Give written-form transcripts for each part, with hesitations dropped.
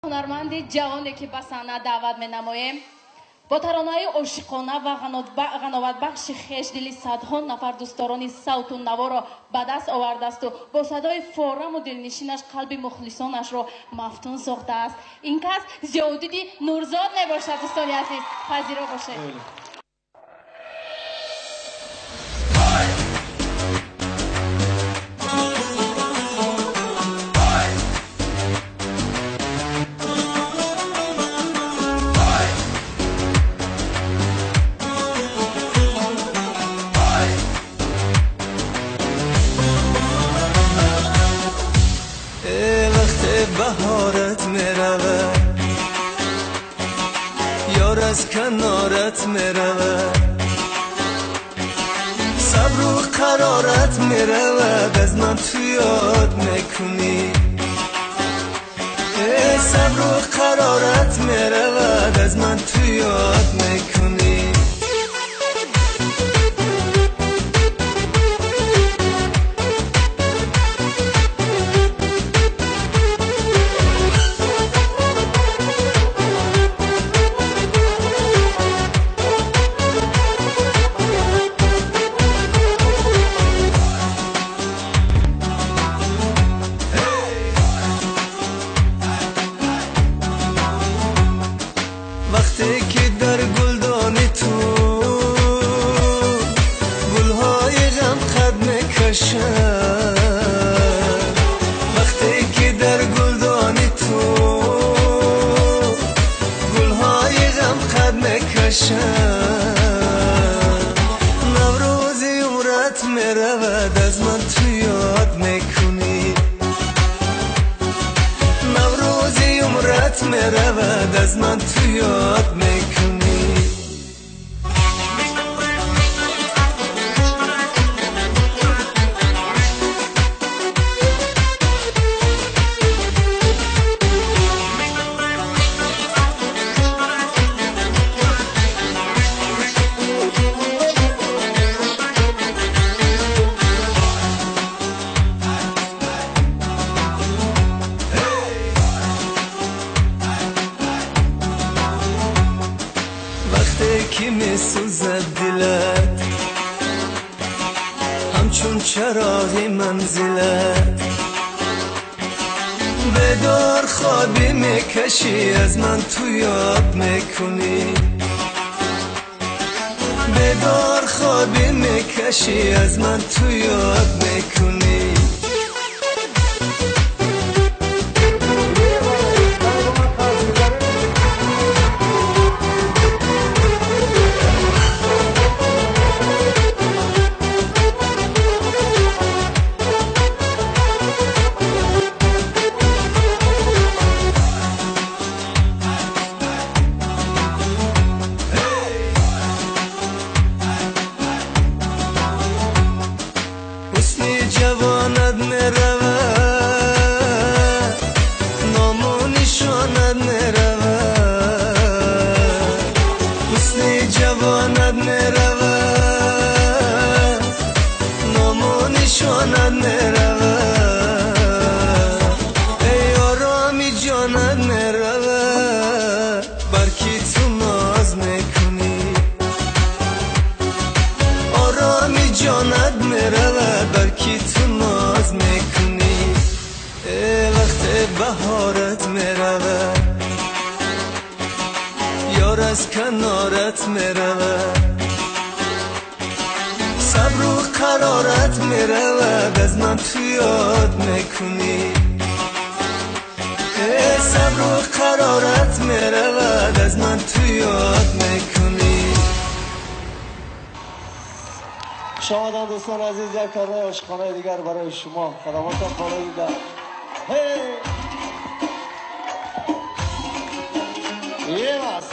ҳунарманди ҷавоне ки ба саҳна даъват менамоем бо таронаи ошиқона ва ғановатбахши хеш дили садҳо нафар дӯстдорони савту наворо ба даст овардасту бо садои фораму дилнишинаш қалби мухлисонашро мафтун сохтааст. ин кас зиёддини нурзод мебошад. дӯстони азиз, пазиро бошед. بهارت میروه یار از کنارت میروه صبر و قرارت میروه از من تو یاد میکنی صبر و قرارت میروه از من تو یاد میکنی وقتی که در گلدانی تو گلهای غم قد میکشن وقتی که در گلدانی تو گلهای غم قد میکشن نوروزی عمرت میرود از من تو یاد میکنی نوروزی عمرت میرود از من تو یاد میکنی که میسوزد دلت همچون چراغی منزلت بدار خوابی میکشی از من تو یاد میکنی بدار خوابی میکشی از من تو یاد میکنی جوانت میروه نام و نشانت میروه حسن جوانت میروه نام و نشانت میروه ای آرامی جانت میروه برکی تو ناز میکنی آرامی جانت میروه برکی تو ناز میکنی وقت بهارت میروه یار از کنارت میروه صبر و قرارت میروه از من تو یاد میکنی صبر و قرارت میروه از من تو یاد میکنی شما دوستان عزیز یک کارهای عاشقانه دیگر برای شما خدماتم بالایید یه ماست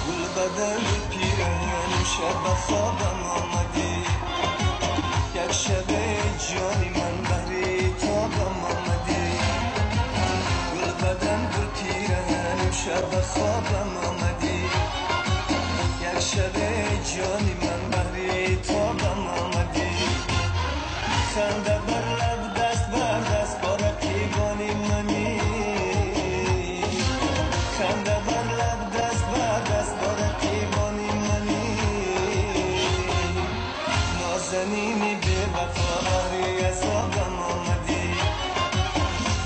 گل بدن پیرهن شب خوابم آمدی یک شب جانی من بری تابم آمدی گل بدن پیرهن شب خوابم آمدی یک شب جانی من بهری تابم آمدی خنده بر لب دست بر دست با رقیبانی منی خنده بر لب دست بر دست با رقیبانی منی نازنینی به وفا بهری عذابم آمدی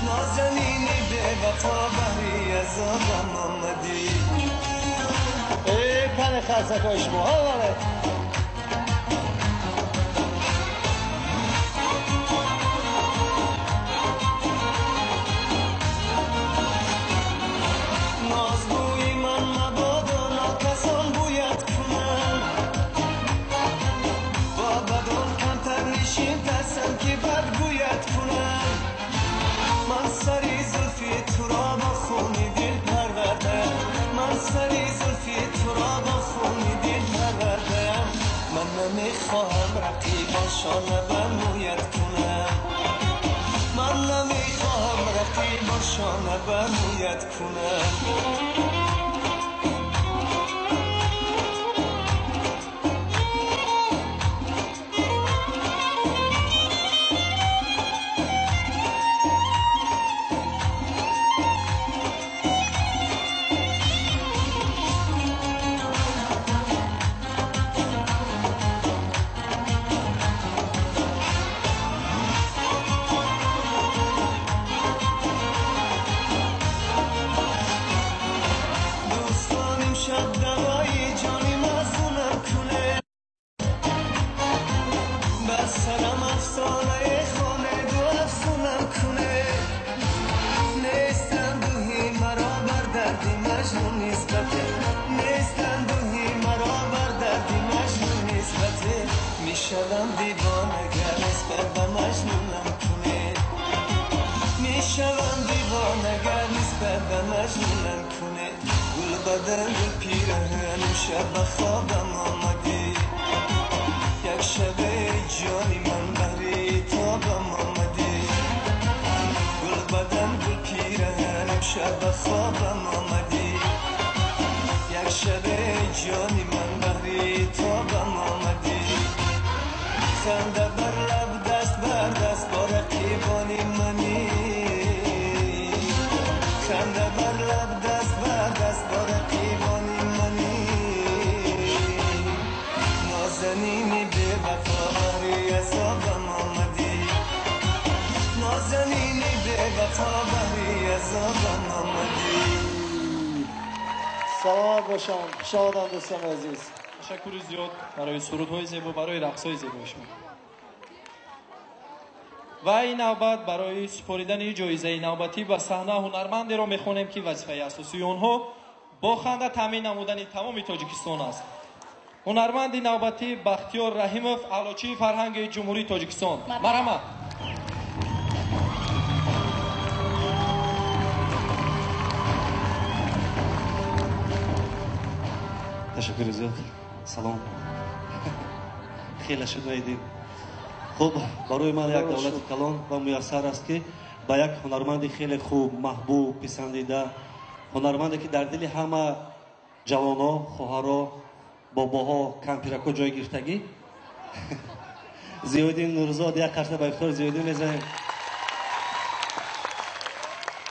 نازنینی به وفا بهری عذابم آمدی ای پن خرسک شما آوره نازگوی من مبادا ناکسان بوید کنم با بدان کمتر نشین ترسم که بد گوید کنم من سری زلفی تو را با خونی دل پروردم من سری زلفی تو را با خونی دل پروردم من نمیخواهم رقیباشان برمویت کنم من نمیخواهم رقیباشان برمویت کنم میشوم دیوانه گر نسبت به مجنونم کنه میشوم دیوانه گر نسبت به مجنونم کنه گل بدن گل پیرهن شب به خوابم آمدی یک شب جانی من بهری تابم آمدی گل بدن گل پیرهن شب به خوابم آمدی یک شب جانی من بهری تابم آمدی خنده بر لب دست بر دست با رقیبانی منی خنده بر لب دست بر دست با رقیبانی منی نازنینی به وفا بهری عذابم آمدی نازنینی به وفا بهری عذابم آمدی سلامت باشم شادم دوستان عزیز تشکر زیاد برای سرودهای زیبا برای رقصهای زیبای شما و این نوبت برای سپاریدن جایزه نوبتی به صحنه هنرمندی را میخوانیم که وظیفه اساسی آنها با خنده تامین نمودن تمام تاجیکستان است. هنرمند نوبتی بختیار رحیمов اعلاچی فرهنگ جمهوری تاجیکستان. مرحبا. تشکر زیاد. سلام. خیلی شد میدید. خب برای من یک دولت کلان و میسر است که با یک هنرمند خیلی خوب محبوب پسندیده هنرمندی که در دل همه جوانا خواهرها باباها کمپیرکا جای گرفتگی زیادین نورزاد یک قرصه با افتار زیادین میزنیم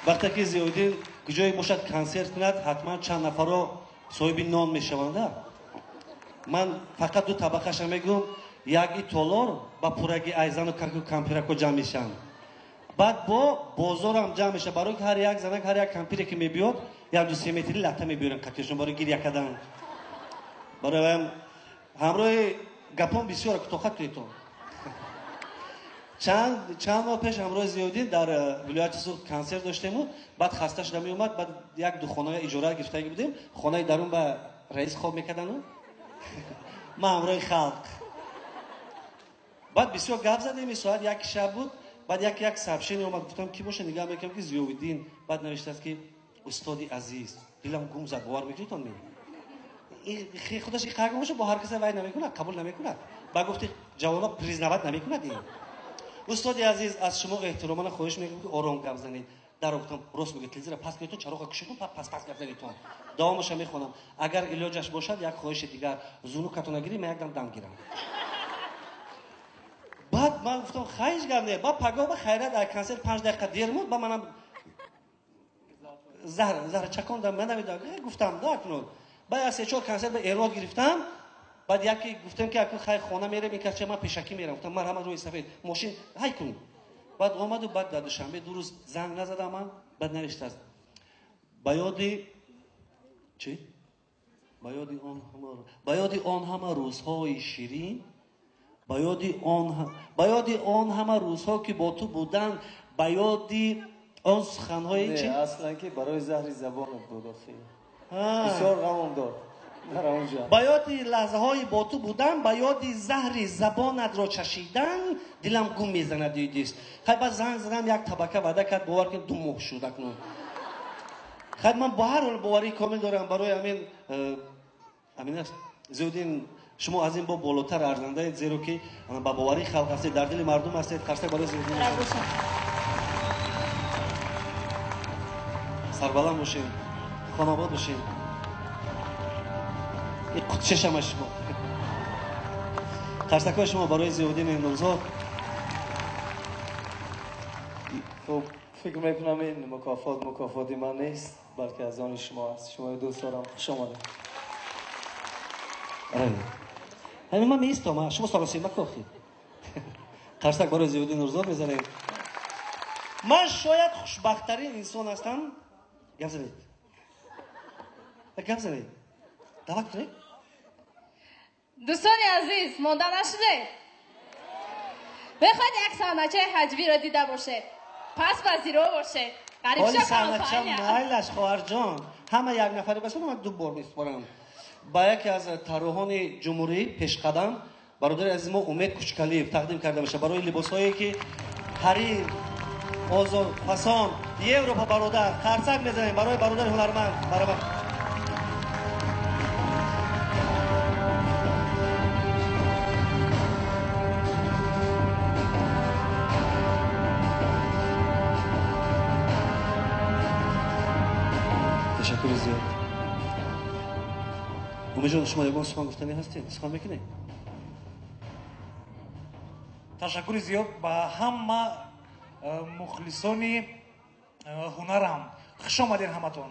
وقتی که زیادین کجای باشد کنسرت کند حتما چند نفر را صاحب نان میشونده من فقط دو طبقه میگم یک تولار با پورگی ایزان و کمپیرکو جمع میشن بعد با بازار هم جمع میشه برای که هر یک زنک هر یک کمپیری که میبیاد یک دو سه متری لطه میبیارن کتیشون برای گیر یکدن برای همراه گپان بسیار کتاخت تویتون چند ماه پیش همراه زیادین در ولایت سوخت کنسرت داشتیم بعد خسته شدم میومد بعد یک دو خانه اجاره گرفته بودیم خانه درون به رئیس خواب میکردن ما همراه خلق بعد بسیار گپ زدیم ساعت یک شب بود بعد یک سبشین اومد گفتم کی باشه نگاه میکنم که ضیاءالدین بعد نوشته است که استادی عزیز دلم گم زد باور میکنید این خودش خرگ باشه با هر کسی وای نمیکنه قبول نمیکنه بعد گفت جوانا پریز نوبت نمیکنه این استادی عزیز از شما احتراما خواهش میکنم که آرام گپ زنید در گفتم راست میگه تلویزیون پس کردی تو چراغ کشیدم پس کردی تو دوامش میخونم اگر علاجش باشد یک خواهش دیگر زونوکتو نگیری من یکدم دم گیرم بعد من گفتم خواهش گرده با پگاه با خیرت در کنسل 5 دقیقه دیر بود با منم زهر چکاندم من نمیدونم گفتم داکنون بعد از 3-4 کنسل به ایراد گرفتم بعد یکی گفتم که اگه خیر خانه میره میکرد چه من پیشکی میرم گفتم من همه روی سفید ماشین هی کنیم بعد اومد و بعد داد شنبه 2 روز زنگ نزدم من بعد نوشته است با یادی چی با یادی آن همه روزهای شیرین با یادی آن همه روزها که با تو بودن با یادی آن سخنهای چی اصلا که برای زهر زبان بود بسیار غمم داد با یادی لحظه های با تو بودن با یادی زهر زبانت را چشیدن دلم گم میزنه دیدیست خیلی بعد زنگ زدم یک طبقه وعده کرد باور کن 2 ماه شد اکنون خیلی من با هر حال باوری کامل دارم برای امین است زیادین شما از این با بالاتر ارزنده اید زیرا که با باوری خلق هستید در دل مردم هستید خرسته برای زیادین سربلند باشین خانواد باشین این قدشش هم شما خرسته شما برای زیادین نوزاد خب فکر میکنم این مکافاتی من نیست بلکه از آن شما است شما دوست دارم خوش آمده همین من میستم شما سالسیم مکاخید خرسک برای زیادی نورزاد میزنیم من شاید خوشبختترین انسان هستم گپ زنید دعوت کنید دوستان عزیز مانده نشده بخواید یک صحنه‌چه حجوی را دیده باشه پس پذیرا باشه قریب حالی شو صحنه‌چه مایلش خواهر جان همه یک نفره بس من 2 بار میسپارم با یکی از طراحان جمهوری پیشقدم برادر عزیز ما امید کوچکلیف تقدیم کرده میشه برای لباسایی که حریر آزاد فسان یوروپا برادر خرسک میزنیم برای برادر هنرمند برابر تشکر زیاد امید جان شما یکان سخن گفتنی هستید سخن میکنید تشکر زیاد با همه مخلصان هنرم خوش آمدین همتون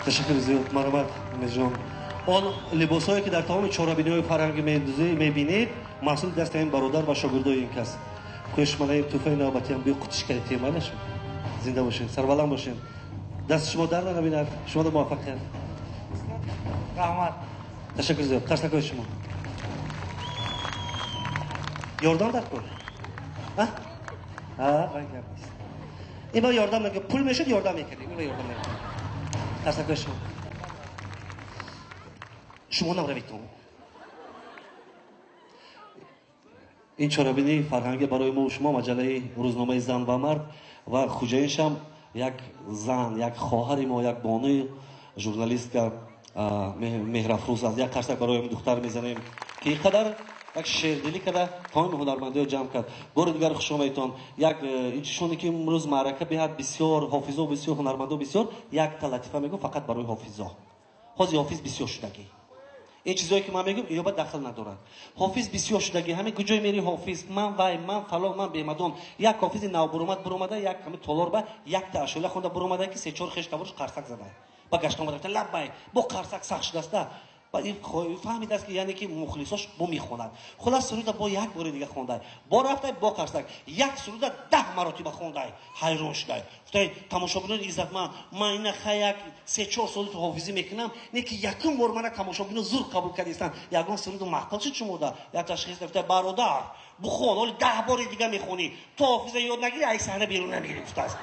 تشکر زیاد مرحمت امید جان آن لباسایی که در تمام چهاربینی‌های فرهنگی میبینید محصول دست این برادر و شاگردای این کس خوشمنه توفای نوبتی هم بی قطش کردید مالش زنده باشین سربلند باشین دست شما در نبیند شما در موفقیت رحمت تشکر زیاد خرس نکنید شما یاردم در کن این با یاردم نکنید پول میشد یاردم میکنید این با یاردم نکنید خرس نکنید شما نمروید تو این چهاربینی فرهنگی برای ما و شما مجله روزنامه زن و مرد و خوجایش هم یک زن یک خواهر ما یک بانوی ژورنالیست که مهرافروز است یک قرصک برای این دختر میزنیم که اینقدر یک شیردلی کرده تمام هنرمندی رو جمع کرد بار دیگر خوش آمدید یک اینچشونی که امروز معرکه بهت بسیار حافظا و بسیار هنرمندا بسیار یک تا لطیفه میگم فقط برای حافظا حاضی حافظ بسیار شدگی این چیزایی که من میگم اینا با دخل ندارد حافظ بسیار شدگی همه کجای میری حافظ من وای من فلان من بیمدون یک حافظ نو برومده یک کمی تولار با یک تا اشوله خونده برومده که 3-4 خش کبرش قرصک زده با گشت اومده لبای با قرصک سخت شده است و این فهمید است که یعنی که مخلصاش با میخونند خلاص سرود با یک بار دیگه خونده با رفته با قرصک یک سرود 10 مرتبه خونده حیران شده گفته تماشاگران عزتمند من این خیک 3-4 سال تو حافظی میکنم نه که یکم بار من تماشاگران زور قبول کردیستن یگان سرود معطل شد شما ده یا تشخیص گرفته برادر بخون ولی 10 بار دیگه میخونی تو حافظه یاد نگیری یک صحنه بیرون نمیگیری گفته است